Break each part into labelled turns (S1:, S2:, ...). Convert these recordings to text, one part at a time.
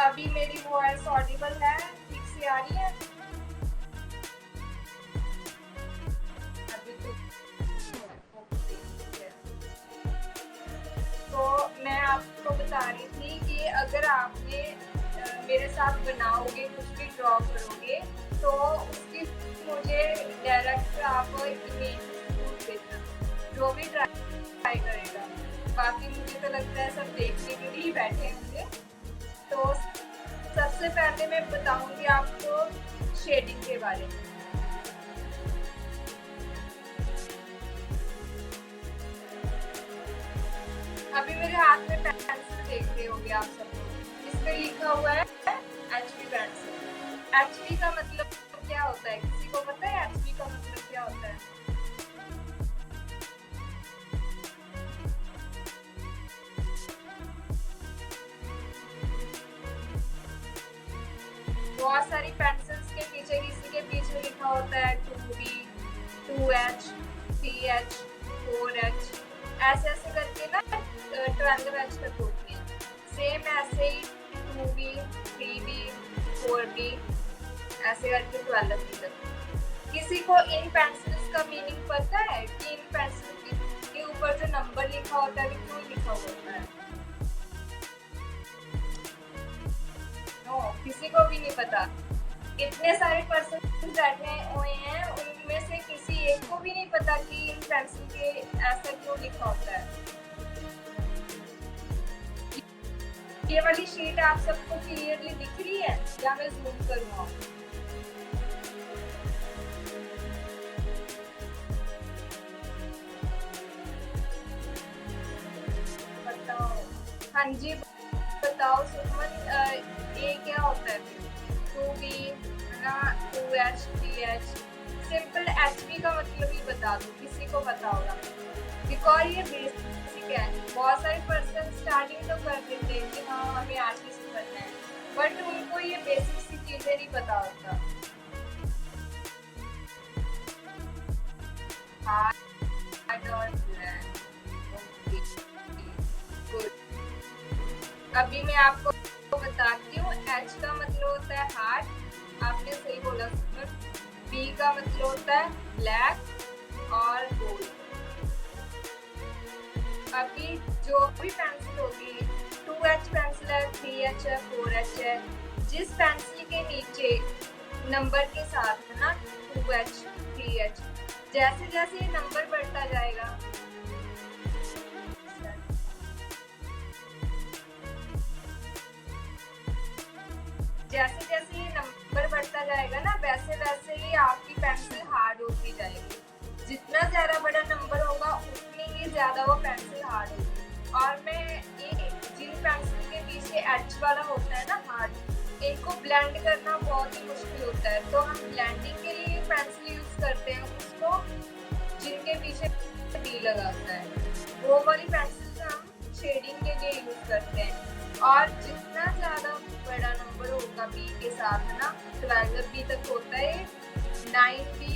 S1: अभी मेरी voice Audible है, ठीक से आ रही है? अभी तो ओके। तो मैं आपको बता रही थी कि अगर आपने मेरे साथ बनाओगे, कुछ भी ड्रॉ करोगे, तो उसकी मुझे डायरेक्ट आप इमेज भेजना, जो भी ट्राई करेगा। बाकी मुझे तो लगता है सब देखने के लिए ही बैठे होंगे। तो सबसे पहले मैं बताऊंगी आपको शेडिंग के बारे में। अभी मेरे हाथ में पेंसिल देख रहे होंगे आप सब, इस पे लिखा हुआ है एचबी पेंसिल। एचबी का मतलब क्या होता है, किसी को पता है एचबी का मतलब क्या होता है? बहुत सारी पेंसिल्स के पीछे, किसी के पीछे लिखा होता है 2B, 2H, 3H, 4H, ऐसे ऐसे करके ना 12H तक होती है। सेम ऐसे ही 2B, 3B, 4B, ऐसे करके 12B तक। किसी को इन पेंसिल्स का मीनिंग पता है कि इन पेंसिल के ऊपर जो नंबर लिखा होता है क्यों लिखा होता है? नो, किसी को भी नहीं पता। इतने सारे पर्सन बैठे हुए हैं, उनमें से किसी एक को भी नहीं पता कि इन पेंसिल के ऐसा क्यों लिखा होता है। ये वाली शीट आप सबको क्लियरली दिख रही है या मैं जूम करूँ? बताओ। हाँ जी बताओ सुमन, ये क्या होता है? 2B है ना, 2H, 3H। सिंपल HB का मतलब ही बता दो, किसी को पता होगा, बिकॉज ये बेसिक है। बहुत सारे पर्सन स्टार्टिंग तो कर देते हैं कि हाँ हमें आर्टिस्ट बनना है, बट उनको ये बेसिक सी चीजें नहीं पता होता। हार्ड और ब्लैक, ओके गुड। अभी मैं आपको बताती हूँ। H का मतलब होता है हार्ड, आपने सही बोला सुमन। B का मतलब होता है ब्लैक और गोल्ड। अभी जो भी पेंसिल होगी, 2H पेंसिल है, 3H है, 4H है, जिस पेंसिल के नीचे नंबर के साथ है ना 2H, 3H, जैसे जैसे ये नंबर बढ़ता जाएगा, जैसे जैसे ये नंबर बढ़ता जाएगा ना, वैसे वैसे ही आपकी पेंसिल हार्ड होती जाएगी। जितना ज्यादा बड़ा नंबर होगा उतनी ही ज्यादा वो पेंसिल हार्ड होगी। और मैं ये जिन पेंसिल के पीछे एच वाला होता है ना हार्ड, इनको ब्लेंड करना बहुत ही मुश्किल होता है, तो हम ब्लेंडिंग के लिए पेंसिल यूज करते हैं उसको, जिनके पीछे डी लगा होता है। वो वाली पेंसिल हम शेडिंग के लिए यूज करते हैं। और जितना ज्यादा बड़ा नंबर होगा बी के साथ है ना, 12B तक होता है, 9B,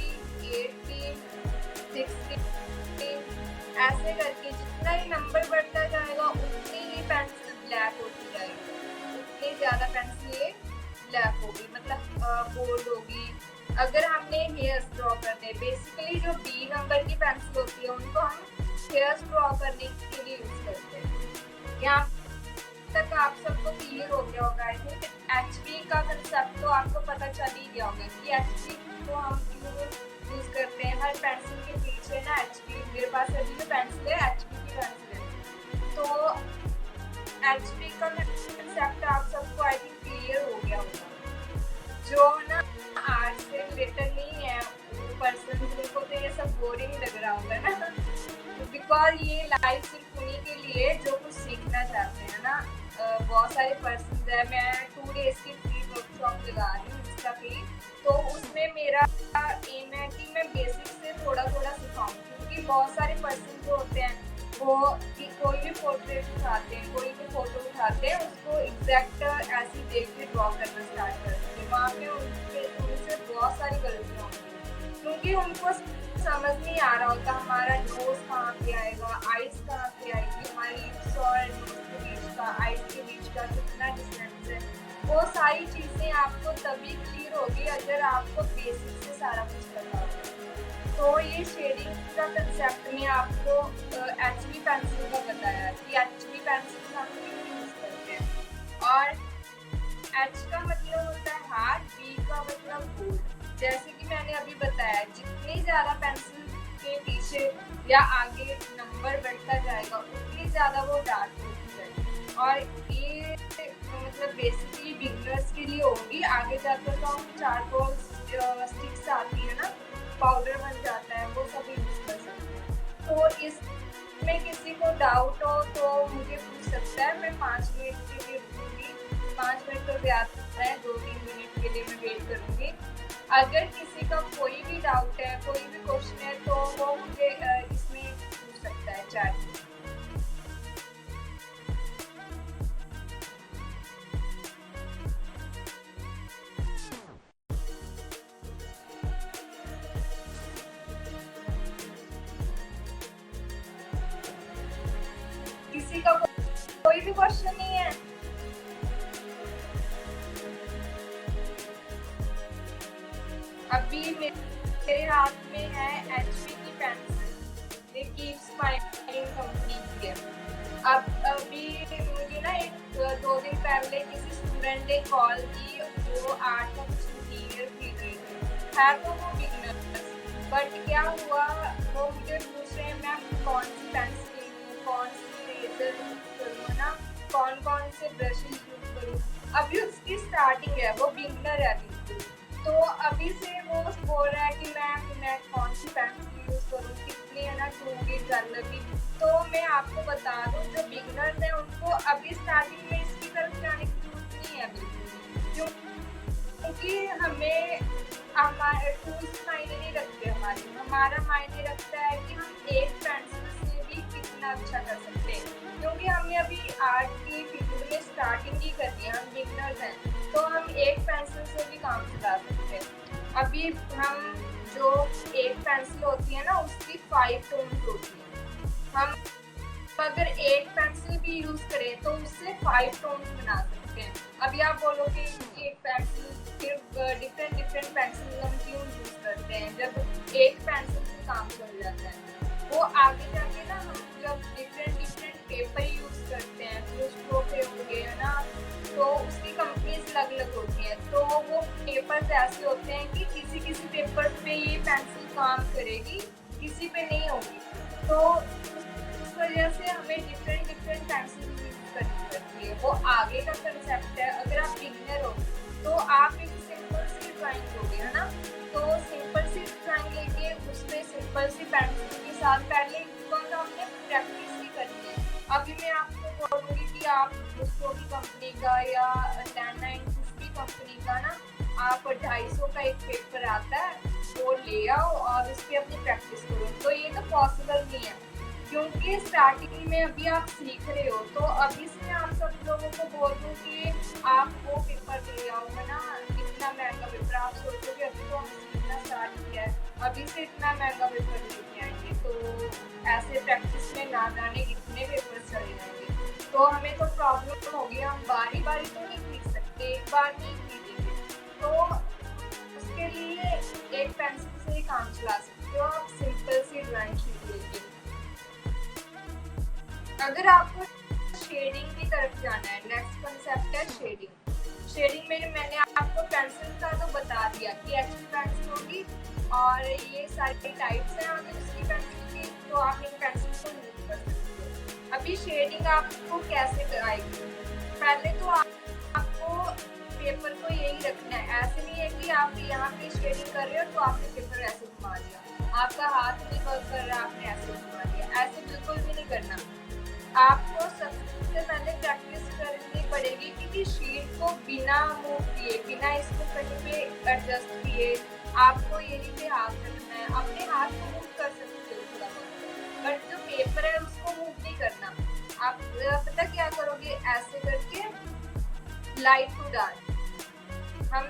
S1: 8B, 16B, ऐसे करके जितना ही नंबर बढ़ता जाएगा उतनी ही पेंसिल ब्लैक होती जाएगी, उतनी ज्यादा पेंसिल ये ब्लैक होगी, मतलब बोल्ड होगी। अगर हमने हेयर्स ड्रॉ करने, बेसिकली जो B नंबर की पेंसिल होती है उनको हम हेयर्स ड्रॉ करने के लिए यूज करते हैं। यहाँ तक आप सबको क्लियर हो गया होगा। आई थिंक एचबी का कंसेप्ट तो आपको पता चल ही गया होगा कि एचबी को हम क्यों यूज करते हैं। हर पेंसिल के पीछे ना एचबी, मेरे पास अभी जो पेंसिल है एचबी की पेंसिल है, तो एचबी का कंसेप्ट आप सबको आई थिंक क्लियर हो गया होगा। जो ना आर्ट से रिलेटेड नहीं है पर्सन, जिनको तो ये सब बोरिंग लग रहा होगा ना, बिकॉज ये लाइफ सिर्फ उन्हीं के लिए जो कुछ सीखना चाहते हैं ना। बहुत सारे पर्सन है, मैं 2 डेज की फ्री वर्कशॉप लगा रही हूँ इंस्टा पे, तो उसमें मेरा एम है कि मैं बेसिक से थोड़ा थोड़ा सिखाऊँ, क्योंकि बहुत सारे पर्सन जो होते हैं वो कि कोई भी पोर्ट्रेट उठाते हैं, कोई भी फोटो उठाते हैं, उसको एग्जैक्ट ऐसी देख के ड्रॉ करना स्टार्ट कर देते हैं। वहाँ पे उनसे बहुत सारी गलतियाँ होती हैं, क्योंकि उनको समझ नहीं आ रहा होता हमारा नोज कहाँ पे आएगा, आइज कहाँ पे आएगी, हमारी लिप्स और नोज के बीच का, आइज के बीच का कितना डिस्टेंस है, वो सारी चीज़ें आपको तभी क्लियर होगी अगर आपको बेसिक से सारा कुछ पता होगा। तो ये शेडिंग का कंसेप्ट में आपको एचबी पेंसिल का बताया कि एचबी पेंसिल हम क्यों यूज़ करते हैं। और एच का मतलब होता है हार्ड, बी का मतलब बोल्ड। जैसे कि मैंने अभी बताया, जितनी ज़्यादा पेंसिल के पीछे या आगे नंबर बढ़ता जाएगा उतनी ज़्यादा वो डार्क होती जाएगी। और ये मतलब बेसिकली बिगिनर्स के लिए होगी। आगे जाकर तो हम चारकोल स्टिक्स आती है ना, पाउडर बन जाता है, वो सब यूज कर सकते हैं। तो इसमें किसी को डाउट हो तो मुझे पूछ सकता है, मैं 5 मिनट के लिए रुकूंगी। 5 मिनट तो ज्यादा है, 2-3 मिनट के लिए मैं वेट करूंगी। अगर किसी का कोई भी डाउट है, कोई भी क्वेश्चन है, तो वो मुझे इसमें पूछ सकता है चैट में। किसी का कोई भी क्वेश्चन नहीं है? अभी मेरे हाथ में है एचपी की पेंसिल, ये कीप स्माइलिंग कंपनी की है। अब अभी मुझे ना 2 दिन पहले किसी स्टूडेंट ने कॉल की, वो आर्ट का कुछ मटीरियल खरीद रहे थे। है तो वो बिगिनर्स, बट क्या हुआ, वो मुझे पूछ रहे हैं मैम कौन सी पेंसिल लूँ, कौन सी रेजर यूज करूँ ना, कौन कौन से ब्रशेज यूज करूँ। अभी उसकी स्टार्टिंग है, वो बिगिनर है बिल्कुल। तो अभी से वो बोल रहा है कि मैं कौन सी पेंसिल यूज करूँ, कितनी है ना टूंगी लगेगी। तो मैं आपको बता दूँ, जो बिगिनर्स हैं उनको अभी स्टार्टिंग में इसकी तरफ जाने की जरूरत नहीं है बिल्कुल, क्योंकि हमें हमारे टूल्स मायने नहीं रखते। हमारा मायने रखता है कि हम एक पेंसिल से भी कितना अच्छा कर सकते हैं, क्योंकि हमें अभी आर्ट की फील्ड में स्टार्टिंग ही करनी है, हम बिगिनर्स हैं, तो हम एक पेंसिल से भी काम चला सकते हैं। अभी हम जो एक पेंसिल होती है ना, उसकी 5 टोन्स होती है। हम अगर एक पेंसिल भी यूज करें तो उससे 5 टोन्स बना सकते हैं। अभी आप बोलोगे कि एक पेंसिल सिर्फ डिफरेंट पेंसिल हम क्यों यूज करते हैं, जब एक पेंसिल से काम चल जाता है। वो आगे जाके ना हम जब डिफरेंट पेपर यूज करते हैं, जो स्ट्रोक होंगे है ना, तो उसकी कंपनीज अलग अलग होती हैं। तो वो पेपर्स ऐसे होते हैं कि किसी पेपर पे ये पेंसिल काम करेगी, किसी पे नहीं होगी। तो उस वजह से हमें डिफरेंट पेंसिल यूज करनी पड़ती है। वो आगे का कंसेप्ट है। अगर आप बिगिनर हो तो आप एक सिंपल सी ड्राइंग दोगे, है ना, तो सिंपल सी ड्राइंग लेके उस पर सिंपल सी पेंसिल के साथ पहले तो हमने प्रैक्टिस ही करनी है। अभी मैं आपको बोलूँगी कि आप दूसरों की कंपनी का या 1096 की कंपनी का ना, आप 250 का एक पेपर आता है, वो ले आओ और उस पर अपनी प्रैक्टिस करो। तो ये तो पॉसिबल नहीं है, क्योंकि स्टार्टिंग में अभी आप सीख रहे हो। तो अभी से मैं आप सब लोगों को बोल दूँ कि आप वो पेपर ले आओ, है ना, इतना महंगा पेपर। आप सोचोगे अभी तो हम सीखना स्टार्ट किया है, अभी से इतना महंगा पेपर लेके आएंगे, तो ऐसे प्रैक्टिस में ना जाने कितने पेपर चले जाएंगे। तो हमें तो प्रॉब्लम होगी, हम बारी बारी तो नहीं खरीद सकते, एक बार नहीं खरीदेंगे। तो उसके लिए एक पेंसिल से ही काम चला सकते हो आप, सिंपल सी ड्राइंग शीट लेके। अगर आपको शेडिंग की तरफ जाना है, नेक्स्ट कंसेप्ट है शेडिंग। शेडिंग में मैंने आपको पेंसिल का तो बता दिया कि एचबी पेंसिल होगी और ये सारी टाइप्स हैं अगर उसकी पेंसिल की, तो आप इन पेंसिल को यूज कर सकते हो। अभी शेडिंग आपको कैसे कराएगी, पहले तो आपको पेपर को यही रखना है। ऐसे नहीं है कि आप यहाँ पे शेडिंग कर रहे हो तो आपने पेपर ऐसे घुमा दिया, आपका हाथ नहीं वर्क कर रहा, आपने ऐसे घुमा दिया, ऐसे बिल्कुल भी नहीं करना। आपको सबसे पहले प्रैक्टिस करनी पड़ेगी कि शीट को बिना मूव किए, बिना इसको कहीं पे एडजस्ट किए, आपको यही पे हाथ रखना है। अपने हाथ को मूव कर सकते हो थोड़ा बहुत, बट जो पेपर है उसको मूव नहीं करना। आप पता क्या करोगे, ऐसे करके लाइट टू डार्क, हम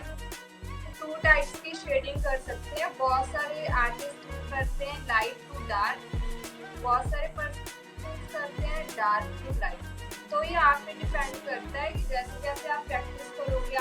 S1: 2 टाइप्स की शेडिंग कर सकते हैं। बहुत सारे आर्टिस्ट करते हैं लाइट टू डार्क, बहुत सारे करते हैं डार्क टू लाइट। तो ये आप पे डिपेंड करता है कि जैसे जैसे आप प्रैक्टिस करोगे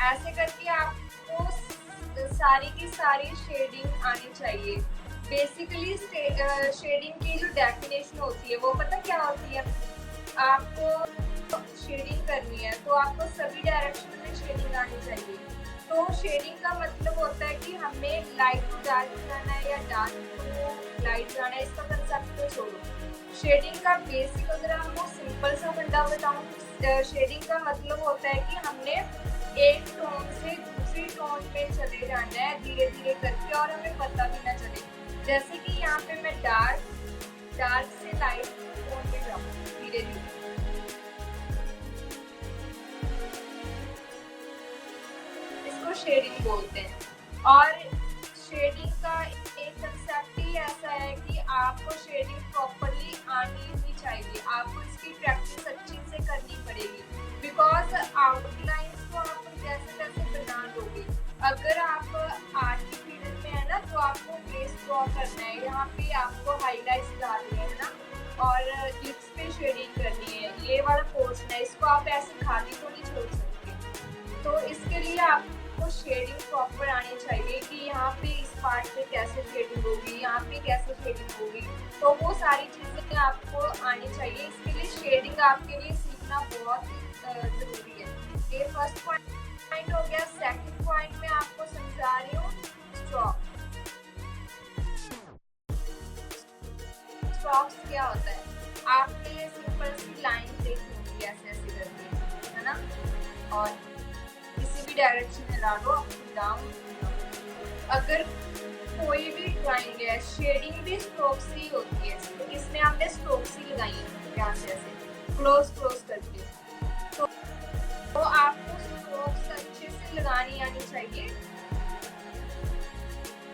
S1: ऐसे करके आपको सारी की सारी शेडिंग आनी चाहिए। बेसिकली शेडिंग की जो डेफिनेशन होती है वो पता क्या होती है? आपको शेडिंग करनी है तो आपको सभी डायरेक्शन में शेडिंग आनी चाहिए। तो शेडिंग का मतलब होता है कि हमें लाइट टू डार्क जाना है या डार्क टू लाइट जाना है, इसका कंसेप्ट तो छोड़ो। शेडिंग का बेसिक अगर आपको सिंपल सा फंडा बताऊं, शेडिंग का मतलब होता है कि हमने एक टोन से दूसरी टोन में चले जाना है धीरे धीरे करके और हमें पता भी ना चले। जैसे कि यहाँ पे मैं डार्क से लाइट टोन में जाऊँ धीरे धीरे, इसको शेडिंग बोलते हैं। और शेडिंग का एक कंसेप्ट ही ऐसा है कि आपको शेडिंग प्रॉपरली आनी भी चाहिए, आपको इसकी प्रैक्टिस अच्छी से करनी पड़ेगी। बिकॉज आउटलाइंस को आप जैसे तैसे बना लोगे। अगर आप आर्ट की फील्ड में है ना तो आपको फेस ड्रॉ करना है, यहाँ पे आपको हाईलाइट्स डालनी है ना, और लिप्स पे शेडिंग करनी है, ये वाला पोर्शन है, इसको आप ऐसे खाली तो नहीं छोड़ सकते। तो इसके लिए आपको शेडिंग प्रॉपर आनी चाहिए कि यहाँ पे इस पार्ट पे कैसे शेडिंग होगी, यहाँ पे कैसे शेडिंग होगी, तो वो सारी चीजें आपको आनी चाहिए। इसके लिए शेडिंग आपके लिए सीखना बहुत ही जरूरी है। ये फर्स्ट पॉइंट हो गया। सेकंड पॉइंट में आपको समझा रही हूँ स्ट्रोक्स क्या होता है। आपने सिंपल सी लाइन देखी होगी ऐसे ऐसे करके, है ना, और किसी भी डायरेक्शन में ला लो अप डाउन। अगर कोई भी ड्राइंग है, शेडिंग भी स्ट्रोक्स ही होती है, इसमें हमने स्ट्रोक्स ही लगाई है यहाँ से ऐसे क्लोज करके। तो आपको स्ट्रोक्स अच्छे से लगानी आनी चाहिए,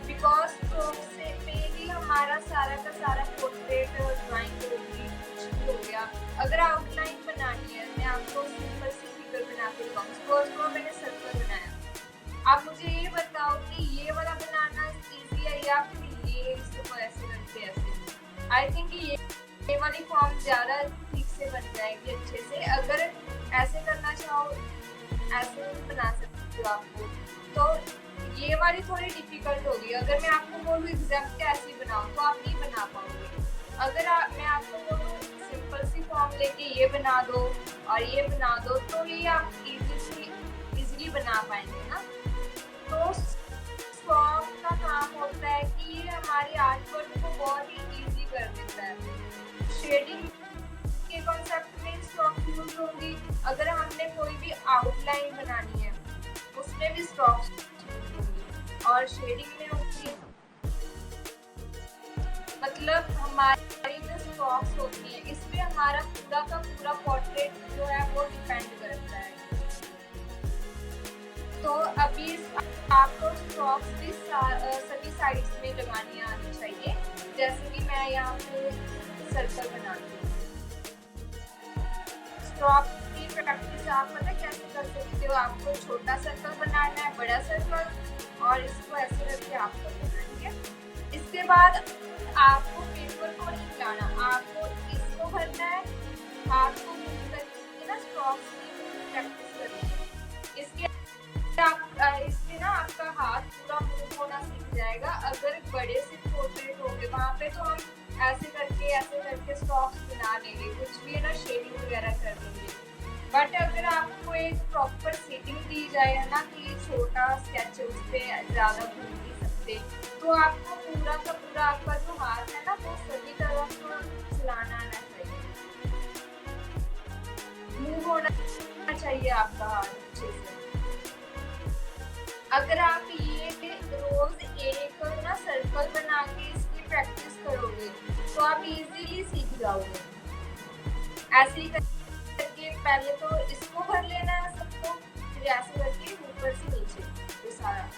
S1: बिकॉज स्ट्रोक्स से पे ही हमारा सारा का सारा पोर्ट्रेट ड्राइंग होगी, कुछ भी हो गया। अगर आउटलाइन बनानी है, मैं आपको सिंपल सी फिगर बना के दिखाऊंगी। फर्स्ट को मैंने सर्कल बनाया। आप मुझे ये बताओ कि ये वाला बनाना इजी है या फिर ये इसको ऐसे करके ऐसे। आई थिंक ये वाली फॉर्म ज्यादा ठीक से बन जाएगी अच्छे से। अगर ऐसे करना चाहो ऐसे बना सकते हो आपको, तो ये वाली थोड़ी डिफिकल्ट होगी। अगर मैं आपको बोलूँ एग्जैक्ट ऐसे बनाओ तो आप नहीं बना पाओगे। अगर मैं आपको बोलूँ सिंपल सी फॉर्म लेके ये बना दो और ये बना दो, तो ये आप इजीली बना पाएंगे ना। तो स्ट्रोक का काम होता है कि ये हमारे आर्ट वर्क को बहुत ही इजी कर देता है। शेडिंग के कॉन्सेप्ट में स्ट्रोक यूज होंगी। अगर हमने कोई भी आउटलाइन बनानी है उसमें भी स्ट्रोक्स होंगी, और शेडिंग में होती मतलब हमारी जो स्ट्रोक्स होती है इस पे हमारा पूरा का पूरा पोर्ट्रेट जो है वो डिपेंड करता है। तो अभी आपको स्ट्रोक्स भी सभी साइड्स में लगानी आनी चाहिए। जैसे कि मैं यहाँ पे सर्कल बनाती हूँ। स्ट्रोक की प्रैक्टिस आप पता कैसे कर सकते हो। आपको छोटा सर्कल बनाना है, बड़ा सर्कल, और इसको ऐसे करके आपको बनाना है, ठीक है। इसके बाद आपको पेपर को नहीं हिलाना, आपको इसको भरना है, आपको मूव करके ना स्ट्रोक्स की प्रैक्टिस करनी है। इससे ना आपका हाथ पूरा मूव होना सीख जाएगा। अगर बड़े से पोर्ट्रेट होंगे वहाँ पे तो हम ऐसे करके स्ट्रोक्स बना लेंगे, कुछ भी है ना शेडिंग वगैरह कर देंगे। बट अगर आपको एक प्रॉपर सेटिंग दी जाए है ना कि छोटा स्केच उस पर ज़्यादा घूम नहीं सकते, तो आपको पूरा का पूरा आपका जो हाथ है ना वो सभी तरफ चलाना आना चाहिए, मूव होना चाहिए आपका हाथ अच्छे से। अगर आप ये रोज एक ना सर्कल बना के इसकी प्रैक्टिस करोगे तो आप इजीली सीख जाओगे। ऐसे ही करके पहले तो इसको भर लेना है सबको, फिर ऐसे करके ऊपर से नीचे ये सारा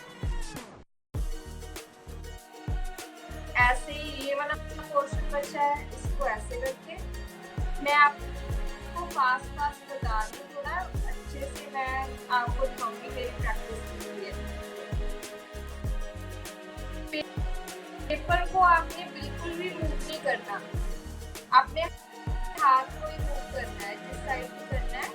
S1: ऐसे ही। ये वाला पोर्शन बचा है, इसको ऐसे करके मैं आपको फास्ट बता दूँ, थोड़ा अच्छे से मैं आपको दिखाऊंगी मेरी प्रैक्टिस के लिए। पेपर को आपने बिल्कुल भी मूव नहीं करना, आपने हाथ को ही मूव करना है, जिस साइड भी करना है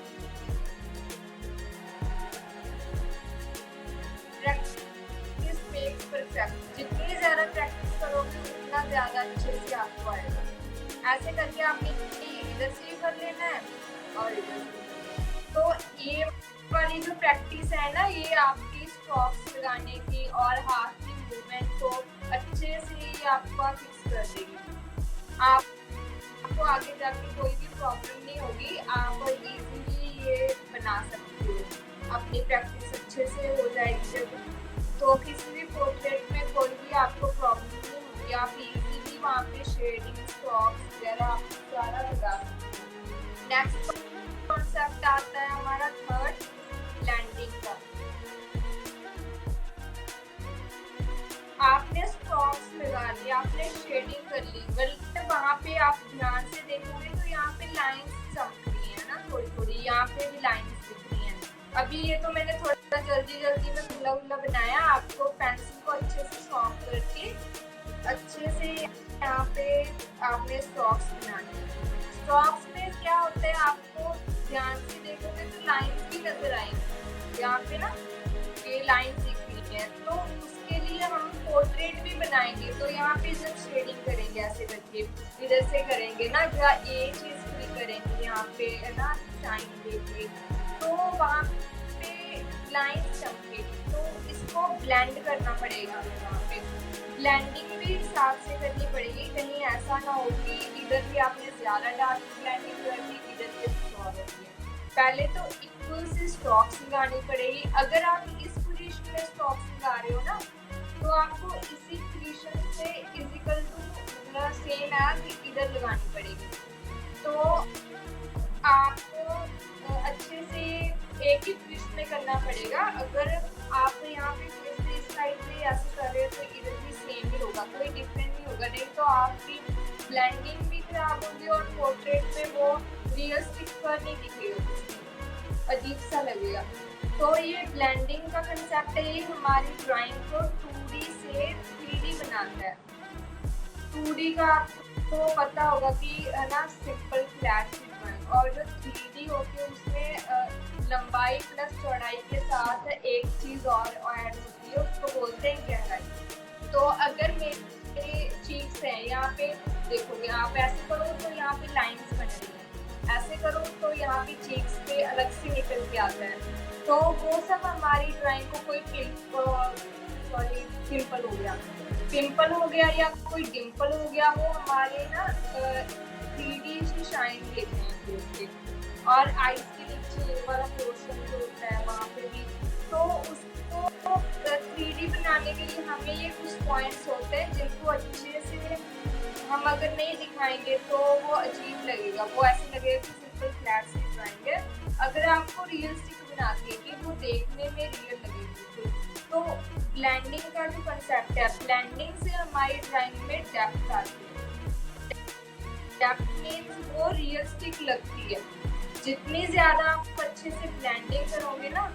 S1: ऐसे करके आपने इधर से भी कर लेना है और इधर से। तो ये वाली जो प्रैक्टिस है ना, ये आपकी स्ट्रोक्स लगाने की और हाथ की मूवमेंट को अच्छे से ये आपका फिक्स कर देगी। आपको आगे जाके कोई भी प्रॉब्लम नहीं होगी, आप इजीली ये बना सकते हो। अपनी प्रैक्टिस अच्छे से हो जाएगी जब, तो किसी भी पोर्ट्रेट में कोई भी आपको प्रॉब्लम नहीं होगी। आप इजीली वहाँ पे शेडिंग, स्ट्रोक्स वगैरह आप सारा लगा सकते हो। नेक्स्ट कॉन्सेप्ट आता है हमारा थर्ड, ब्लेंडिंग का। आपने स्ट्रोक्स लगा ली, आपने शेडिंग कर ली, बल्कि वहाँ पे आप ध्यान से देखोगे तो यहाँ पे लाइंस चमक रही है ना, थोड़ी थोड़ी यहाँ पे भी लाइंस दिख रही हैं। अभी ये तो मैंने थोड़ा जल्दी जल्दी में खुला खुला बनाया। आपको पेंसिल को अच्छे से शॉर्प करके अच्छे से यहाँ पे आपने स्ट्रोक्स बनाने। स्ट्रोक्स में क्या होता है, आपको ध्यान से देखोगे तो लाइंस भी नजर आएंगी। यहाँ पे ना ये लाइंस दिख रही है, तो उसके लिए हम पोर्ट्रेट भी बनाएंगे। तो यहाँ पे जब शेडिंग करेंगे ऐसे करके इधर से करेंगे ना, जहाँ ये चीज भी करेंगे यहाँ पे है ना शाइन देके, तो वहाँ पे लाइन चमकेगी। तो इसको ब्लेंड करना पड़ेगा। यहाँ पे ब्लेंडिंग भी साथ से करनी पड़ेगी, कहीं ऐसा ना हो कि इधर भी आपने ज्यादा डार्क ब्लेंडिंग कर दी, इधर भी कुछ और हो गया। पहले तो इक्वल से स्ट्रोक्स लगानी पड़ेगी। अगर आप इस पोजीशन में स्ट्रोक्स लगा रहे हो ना, तो आपको इसी पोजीशन से इक्वल टू सेम एज इधर लगानी पड़ेगी। तो आपको अच्छे से एक ही पोजीशन में करना पड़ेगा। अगर आप यहाँ पे फिर से इस साइड से ऐसे कर रहे हो तो इधर भी सेम ही होगा, कोई डिफरेंट नहीं होगा। नहीं तो आपकी ब्लेंडिंग भी खराब होगी और पोर्ट्रेट में वो रियलिस्टिक पर नहीं दिखेगा, अजीब सा लगेगा। तो ये ब्लेंडिंग का कंसेप्ट है, ये हमारी ड्राइंग को 2D से 3D बनाता है। 2D का आपको पता होगा कि है ना सिंपल फ्लैट ड्राइंग, और जो 3D होती है उसमें लंबाई प्लस चौड़ाई के साथ एक चीज़ और ऐड होती है, उसको बोलते हैं गहराई। तो अगर मेरे चीक्स हैं, यहाँ पे देखोगे आप ऐसे करो तो यहाँ पे लाइंस बन रही है, ऐसे करो तो यहाँ पे चीक्स पे अलग से निकल के आता है। तो वो सब हमारी ड्राइंग को कोई पिंपल हो गया या कोई डिम्पल हो गया, वो हमारे ना 3D से शाइन देते हैं उसके। और आइस के नीचे वाला पोर्शन जो होता है वहाँ पे भी, तो उसको 3D बनाने के लिए हमें ये कुछ पॉइंट्स होते हैं जिनको अच्छे से हम अगर नहीं दिखाएंगे तो वो अजीब लगेगा, वो ऐसे लगेगा कि सिंपल फ्लैट से ड्राइंग है। अगर आपको रियलिस्टिक बनाती है कि वो देखने में रियल लगेगी। तो ब्लेंडिंग का जो कंसेप्ट है, ब्लेंडिंग से हमारी ड्राइंग में डेप्थ आती है। डेप्थ मीन्स वो रियलिस्टिक लगती है। जितनी ज्यादा आप अच्छे से ब्लेंडिंग करोगे ना,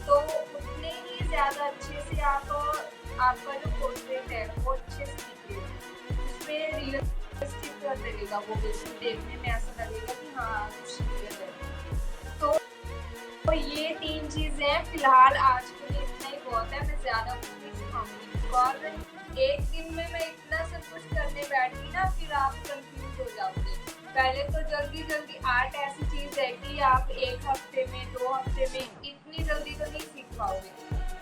S1: तो उतने ही ज्यादा अच्छे से आपका जो पोर्ट्रेट है वो अच्छे से दिखेगा, उसमें रियलिस्टिक लगेगा, वो बिल्कुल देखने में ऐसा लगेगा कि हाँ कुछ रियल है। तो ये 3 चीजें फिलहाल आज के लिए इतना ही बहुत है, मैं ज्यादा कुछ नहीं सिखाऊंगी। बिकॉज एक दिन में मैं इतना सब कुछ करने बैठी ना, फिर आप कंफ्यूज हो जाओगे। पहले तो जल्दी जल्दी आर्ट ऐसी चीज है कि आप 1 हफ्ते में 2 हफ्ते में इतनी जल्दी तो नहीं सीख पाओगे,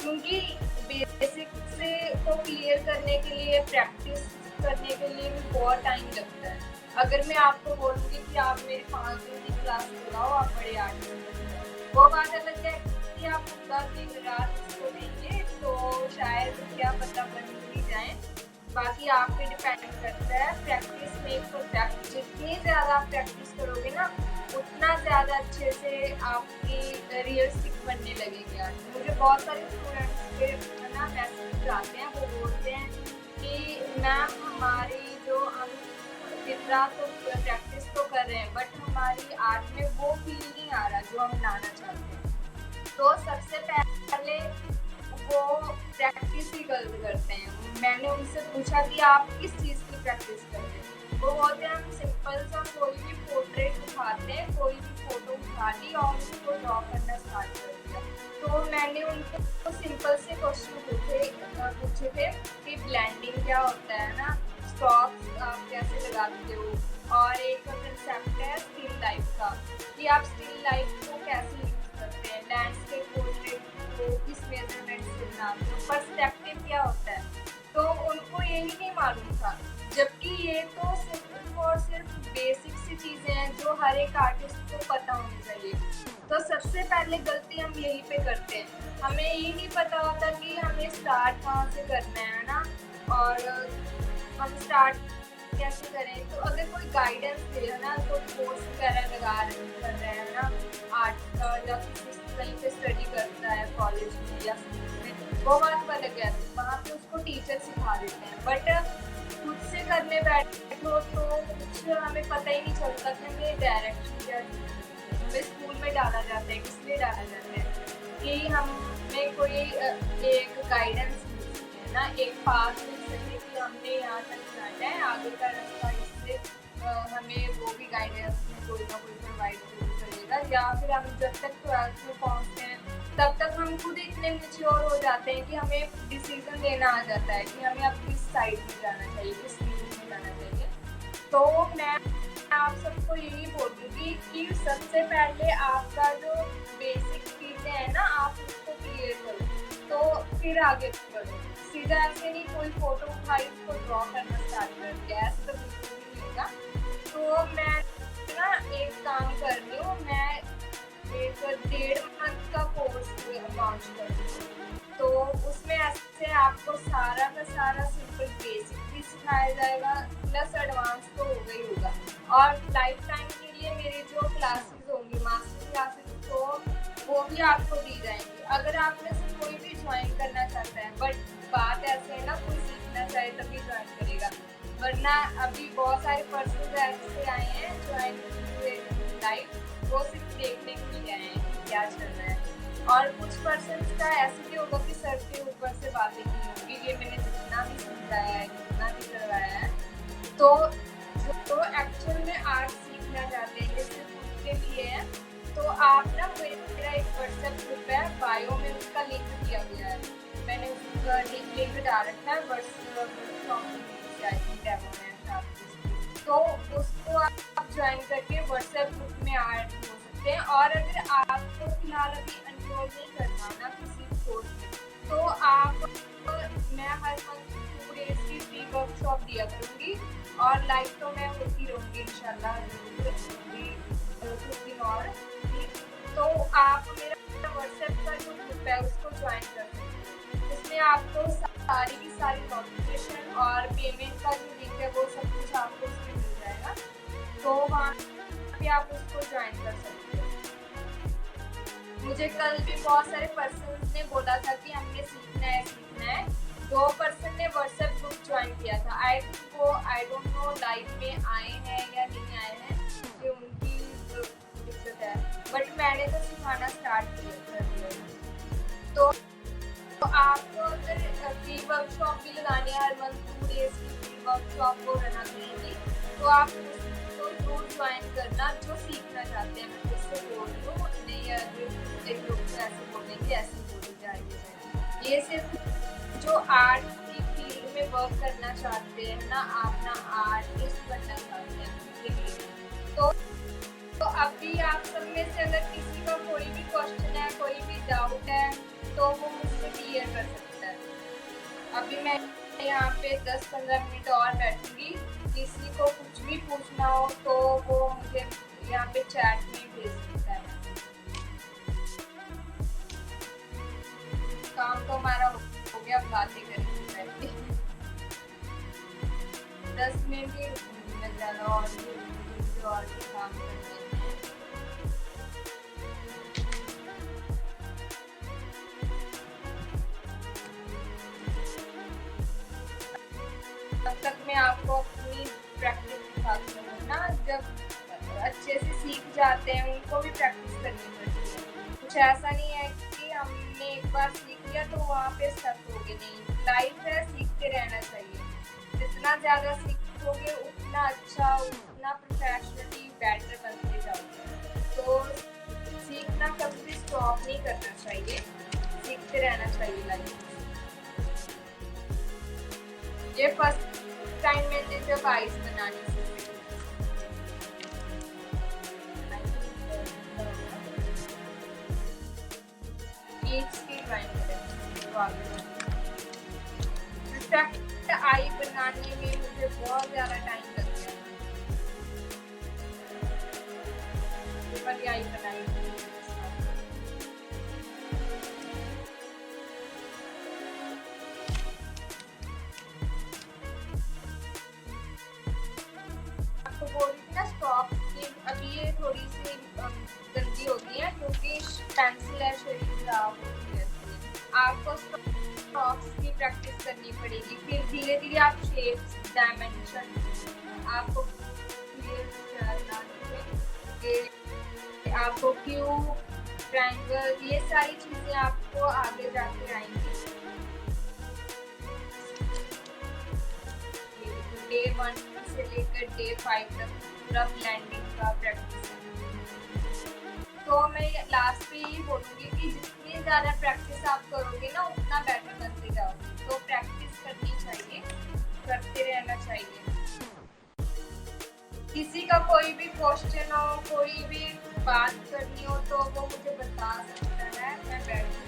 S1: क्योंकि बेसिक से को क्लियर करने के लिए, प्रैक्टिस करने के लिए भी बहुत टाइम लगता है। अगर मैं आपको बोलूँगी कि आप मेरे 5 दिन की क्लास लगाओ, आप बड़े आर्टिस्ट, वो बात अलग है कि आप 10 दिन रात इसको देंगे तो शायद क्या पता बन भी जाए। बाकी आप पे डिपेंड करता है, प्रैक्टिस मेक परफेक्ट। जितनी ज़्यादा आप प्रैक्टिस करोगे ना, उतना ज़्यादा अच्छे से आपकी रियलिस्टिक बनने लगेगी आर्ट। मुझे बहुत सारे स्टूडेंट्स के ना मैसेज आते हैं, वो बोलते हैं कि मैम हमारी जो हम चित्रा तो प्रैक्टिस तो कर रहे हैं, बट हमारी आर्ट में वो फील नहीं आ रहा जो हम लाना चाहते हैं। तो सबसे पहले वो प्रैक्टिस ही गलत करते हैं। मैंने उनसे पूछा कि आप किस चीज़ की प्रैक्टिस करते हैं, वो बोलते हैं हम सिंपल सा कोई भी पोर्ट्रेट उठाते हैं, कोई भी फोटो उठा ली और उसको ड्रॉ करना स्टार्ट कर दिया। तो मैंने उनको सिंपल से क्वेश्चन पूछे थे कि ब्लेंडिंग क्या होता है ना, प्रॉप्स आप कैसे लगाते हो, और एक कंसेप्ट है स्टिल लाइफ का कि आप स्टिल लाइफ को कैसे यूज करते हैं, लैंडस्केप पोर्ट्रेट को किस मेजरमेंट से बनाते हो, पर्सपेक्टिव क्या होता है, तो उनको यही नहीं मालूम था। जबकि ये तो सिर्फ और सिर्फ बेसिक सी चीज़ें हैं जो हर एक आर्टिस्ट को पता होनी चाहिए। तो सबसे पहले गलती हम यही पे करते हैं, हमें ये नहीं पता होता कि हमें स्टार्ट कहाँ से करना है ना, और हम स्टार्ट कैसे करें। तो अगर कोई गाइडेंस दे ना, कोई कोर्स वगैरह कर रहे हैं ना आर्ट का, या किसी कहीं पे स्टडी करता है कॉलेज में या स्कूल में, वो बात अलग है, वहाँ पे उसको टीचर सिखा देते हैं। बट खुद से करने बैठो तो कुछ हमें पता ही नहीं चलता कि हमें डायरेक्शन क्या हमें स्कूल में डाला जाता है, इसलिए डाला जाता है कि हमें कोई एक गाइडेंस मिल सके ना, एक पाथ मिल सके कि हमने यहाँ तक जाना है, आगे का रास्ता इससे हमें वो भी गाइडेंस में कोई ना कोई प्रोवाइड करेगा। या फिर हम जब तक 12th में पहुँचते हैं तब तक हम खुद इतने मैच्योर हो जाते हैं कि हमें डिसीजन लेना आ जाता है कि हमें अब किस साइड में जाना चाहिए, किस फील्ड में जाना चाहिए। तो मैं आप सबको यही बोलूँगी कि सबसे पहले आपका जो बेसिक चीज़ें हैं ना, आप उसको क्लियर करो, तो फिर आगे बढ़ो। सीधा ऐसे नहीं कोई फोटो उठाई उसको ड्रॉ करना स्टार्ट कर दिया, ऐसे तो बिल्कुल भी नहीं होगा। तो मैं ना एक काम कर रही हूँ, मैं एक 1.5 मंथ का कोर्स लॉन्च कर रही हूँ। तो उसमें ऐसे आपको सारा का सारा सिंपल बेसिक भी सिखाया जाएगा, प्लस एडवांस तो होगा ही होगा। और लाइफ टाइम के लिए मेरी जो क्लासेस होंगी, मास्टर क्लासेस, तो वो भी आपको दी जाएंगी। अगर आप में से कोई भी ज्वाइन करना चाहता है, बट बात ऐसे है ना, कोई सीखना चाहे तभी ज्वाइन करेगा, वरना अभी बहुत सारे पर्सन ऐसे आए हैं ज्वाइन लाइफ, वो सिर्फ देखने के लिए आए हैं कि क्या चल रहा है। और कुछ पर्सन का ऐसे भी होगा कि सर के ऊपर से बातें की होंगी, ये मैंने जितना भी समझाया है, जितना भी करवाया है। तो जो एक्चुअल में आर्ट सीखना चाहते हैं, जैसे खुद के लिए है, तो आप ना मेरा एक व्हाट्सएप ग्रुप है, बायो में उसका लिंक दिया गया है, मैंने उसका लिंक डाल रखा है व्हाट्सएप, तो उसको आप ज्वाइन करके व्हाट्सएप ग्रुप में ऐड हो सकते हैं। और अगर आपको फिलहाल अभी एनरोल नहीं करना ना किसी कोर्स में, तो आप मैं हर मंथ 2 डेज की फ्री वर्कशॉप दिया करूँगी, और लाइव तो मैं होती रहूँगी इंशाल्लाह कुछ दिन और। तो आप मेरा व्हाट्सएप का जो ग्रुप है उसको ज्वाइन कर सकते हैं, इसमें आपको सारी की सारी नोटिफिकेशन और पेमेंट का जो लिंक है वो सब कुछ आपको उसमें मिल जाएगा। तो वहाँ पे आप उसको ज्वाइन कर सकते हो। मुझे कल भी बहुत सारे पर्सन ने बोला था कि हमने सीखना है। 2 पर्सन ने व्हाट्सएप ग्रुप ज्वाइन किया था। आई डोंट नो लाइव में आए हैं या नहीं आए हैं, ये उनकी दिक्कत है, बट मैंने तो सिखाना स्टार्ट कर दिया। तो आपको अगर फ्री वर्कशॉप भी लगानी है, हर मंथ 2 डेज की फ्री वर्कशॉप को रना करेंगी, तो आप उसको जरूर ज्वाइन करना जो सीखना चाहते हैं। मैं उससे बोल रही हूँ, नहीं एक लोग तो ऐसे बोलेंगे, ऐसे बोली जाएगी। ये सिर्फ जो आर्ट की फील्ड में वर्क करना चाहते हैं ना, आप ना आर्टिस्ट बनना चाहते हैं उनके लिए। तो अभी आप सब में से अगर किसी का कोई भी क्वेश्चन है, कोई भी डाउट है, तो वो मुझसे क्लियर कर सकता है। अभी मैं यहाँ पे 10-15 मिनट और बैठूंगी, किसी को कुछ भी पूछना हो तो वो मुझे यहाँ पे चैट में भेज सकता है। काम तो हमारा हो गया, बातें करेंगे बैठ के। 10 मिनट ही लग जाना, और भी काम करते हैं। तब तक मैं आपको अपनी प्रैक्टिस दिखाती हूँ ना, जब अच्छे से सीख जाते हैं उनको भी प्रैक्टिस करनी पड़ती है। कुछ ऐसा नहीं है कि हमने एक बार सीख लिया तो वहाँ पे स्टक हो गए, नहीं। लाइफ है, सीखते रहना चाहिए। जितना ज़्यादा सीखोगे उतना अच्छा, उतना प्रोफेशनली बेटर बनते जाओगे। तो सीखना कभी भी स्टॉप नहीं करना चाहिए, सीखते रहना चाहिए लाइफ। ये फर्स्ट टाइम मैंने जब आइस बनानी सीखी, एग्स की ग्राइंड तो आगे परफेक्ट आई बनाने में मुझे बहुत ज़्यादा टाइम लग गया। ये वाली आई बनाई आपको बोल रही थी ना स्टॉक की, अभी ये थोड़ी सी गंदी हो गई है क्योंकि पेंसिल है शरीर खराब होती है। आपको स्टॉक्स की प्रैक्टिस करनी पड़ेगी, फिर धीरे धीरे आप शेप्स डायमेंशन आपको क्लियर करना है। आपको क्यूब ट्रायंगल ये सारी चीजें आपको आगे जाके आएंगी। डे 1 से लेकर डे 5 तक पूरा ब्लेंडिंग का प्रैक्टिस है। तो मैं लास्ट पे ये बोलूँगी कि जितनी ज़्यादा प्रैक्टिस आप करोगे ना उतना बेटर बनते जाओगे। तो प्रैक्टिस करनी चाहिए, करते रहना चाहिए। किसी का कोई भी क्वेश्चन हो, कोई भी बात करनी हो तो वो मुझे बता सकता है, मैं बैठ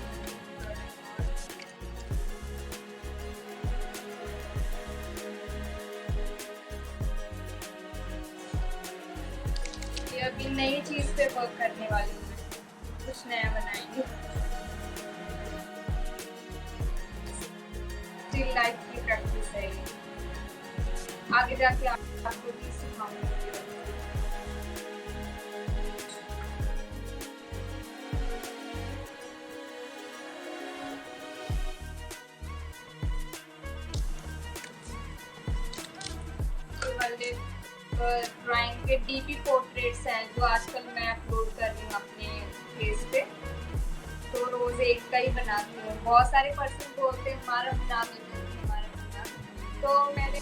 S1: अभी नई चीज पे वर्क करने वाली हूँ, कुछ नया बनाएंगे। स्टिल लाइफ की प्रैक्टिस है ये, आगे जाके आपको भी सिखाऊंगी। ड्राइंग के डीपी पोर्ट्रेट्स हैं जो आजकल मैं अपलोड कर रही हूँ अपने पेज पे, तो रोज एक का ही बनाती हूँ। बहुत सारे पर्सन बोलते हैं हमारा बना देते हैं, हमारा बना। तो मैंने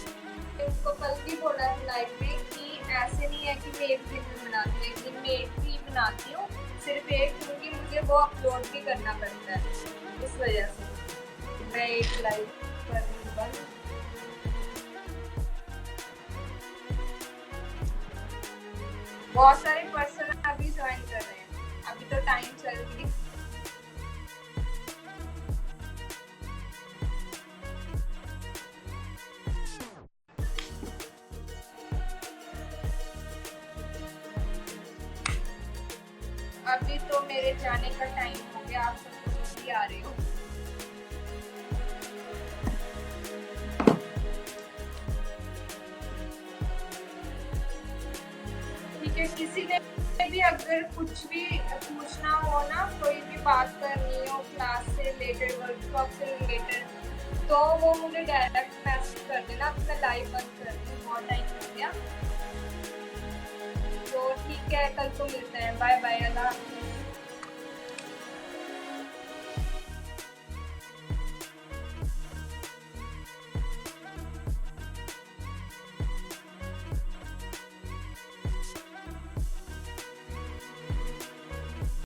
S1: उनको कल भी बोला लाइव में कि ऐसे नहीं है कि मैं एक दिन में बनाती हूँ, एक दिन में एक ही बनाती हूँ, सिर्फ एक, क्योंकि मुझे वो अपलोड भी करना पड़ता है। इस वजह से मैं एक लाइव कर रही हूँ बस। बहुत सारे पर्सन अभी ज्वाइन कर रहे हैं, अभी तो टाइम चल रही है। अभी तो मेरे जाने का टाइम हो गया, आप सब लोग भी आ रहे हो। ठीक है, किसी ने भी अगर कुछ भी पूछना हो ना, कोई भी बात करनी हो क्लास से रिलेटेड, वर्कशॉप से रिलेटेड, तो वो मुझे डायरेक्ट मैसेज कर देना। अब मैं लाइव बंद कर दूँ, बहुत टाइम हो गया। तो ठीक है, कल को मिलते हैं, बाय बाय, अल्लाह हाफिज़।